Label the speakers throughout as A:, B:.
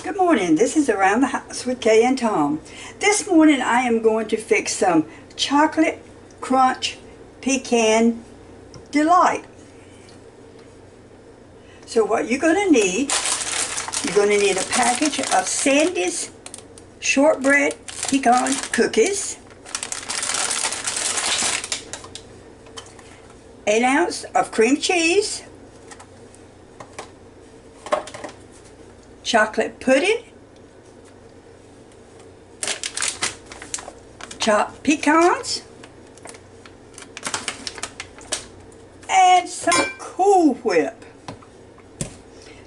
A: Good morning, this is Around the House with Kay and Tom. This morning I am going to fix some chocolate crunch pecan delight. So what you're going to need a package of Sandies Shortbread Pecan Cookies, 8 ounces of cream cheese, chocolate pudding, chopped pecans, and some Cool Whip.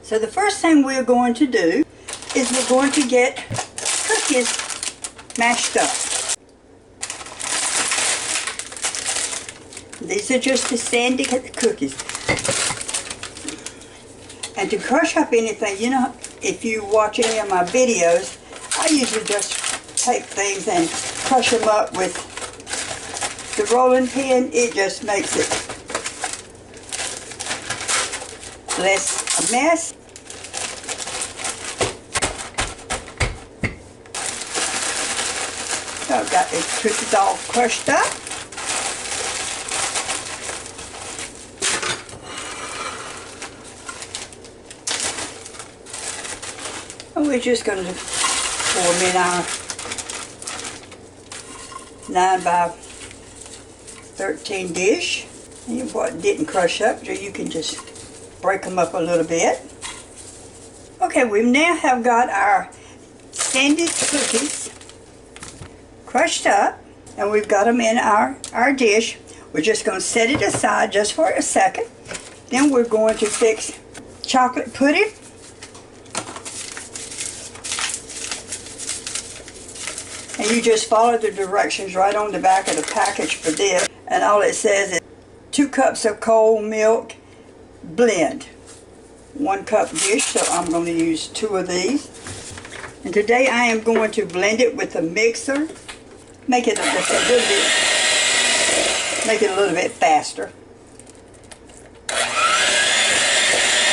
A: So the first thing we're going to do is we're going to get cookies mashed up. These are just the Sandy cookies. And to crush up anything, you know, if you watch any of my videos, I usually just take things and crush them up with the rolling pin. It just makes it less a mess. So I've got the cookies all crushed up. And we're just going to pour them in our 9 by 13 dish. And what didn't crush up, so you can just break them up a little bit. Okay, we now have got our Sandies cookies crushed up, and we've got them in our dish. We're just going to set it aside just for a second. Then we're going to fix chocolate pudding. And you just follow the directions right on the back of the package for this. And all it says is 2 cups of cold milk, blend. 1 cup dish, so I'm going to use 2 of these. And today I am going to blend it with a mixer. Make it just a little bit, make it a little bit faster.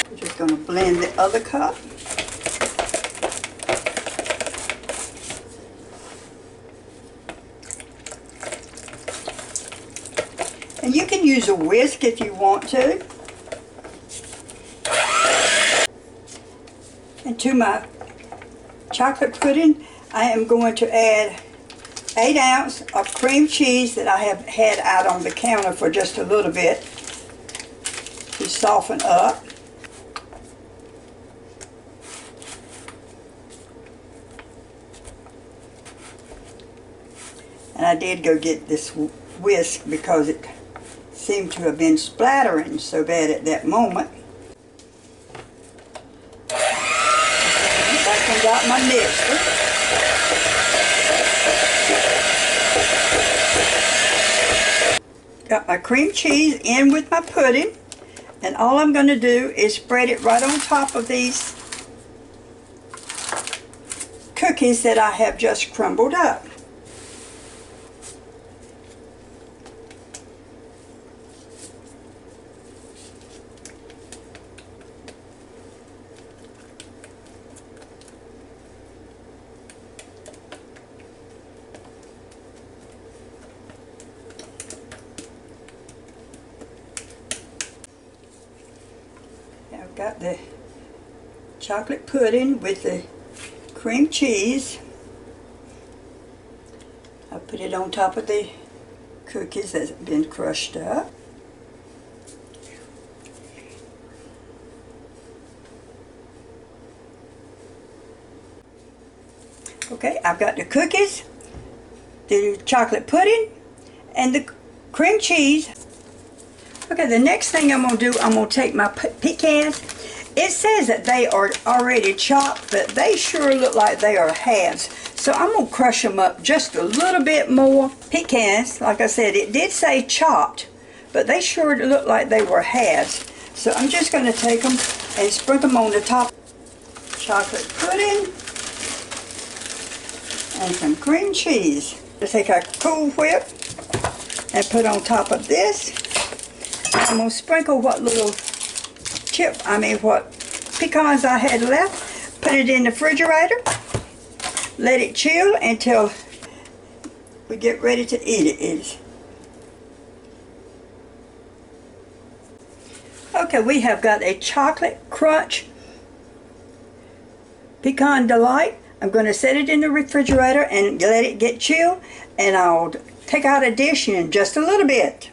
A: I'm just going to blend the other cup. And you can use a whisk if you want to. And to my chocolate pudding, I am going to add 8 ounces of cream cheese that I have had out on the counter for just a little bit to soften up. And I did go get this whisk because it seemed to have been splattering so bad at that moment. Back and got my mixer. Got my cream cheese in with my pudding, and all I'm going to do is spread it right on top of these cookies that I have just crumbled up. I've got the chocolate pudding with the cream cheese. I put it on top of the cookies that have been crushed up. Okay, I've got the cookies, the chocolate pudding, and the cream cheese. Okay, the next thing I'm going to do, I'm going to take my pecans. It says that they are already chopped, but they sure look like they are halves. So I'm going to crush them up just a little bit more. Pecans, like I said, it did say chopped, but they sure look like they were halves. So I'm just going to take them and sprinkle them on the top. Chocolate pudding and some cream cheese. Let's take our Cool Whip and put on top of this. I'm going to sprinkle what little what pecans I had left Put it in the refrigerator. Let it chill until we get ready to eat it. Okay, we have got a chocolate crunch pecan delight. I'm going to set it in the refrigerator and let it get chilled, and I'll take out a dish in just a little bit.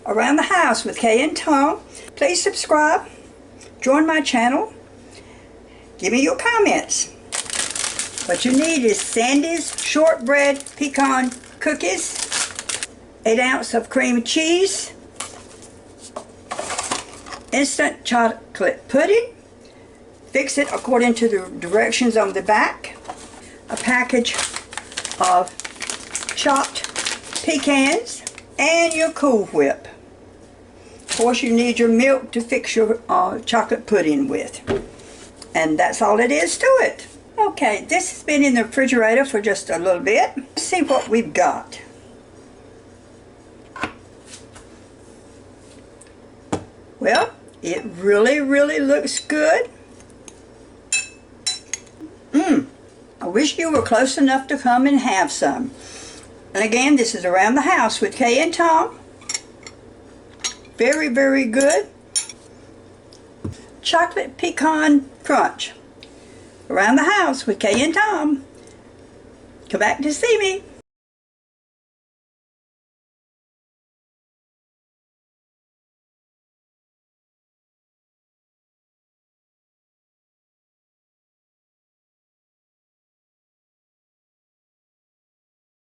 A: Around the House with Kay and Tom. Please subscribe, join my channel, give me your comments. What you need is Sandies Shortbread Pecan Cookies, 8 ounces of cream cheese, instant chocolate pudding, fix it according to the directions on the back, a package of chopped pecans, and your Cool Whip. Of course, you need your milk to fix your chocolate pudding with. And that's all it is to it. Okay, this has been in the refrigerator for just a little bit. Let's see what we've got. Well, it really, really looks good. I wish you were close enough to come and have some. And again, this is Around the House with Kay and Tom. Very, very good. Chocolate pecan crunch. Around the House with Kay and Tom. Come back to see me.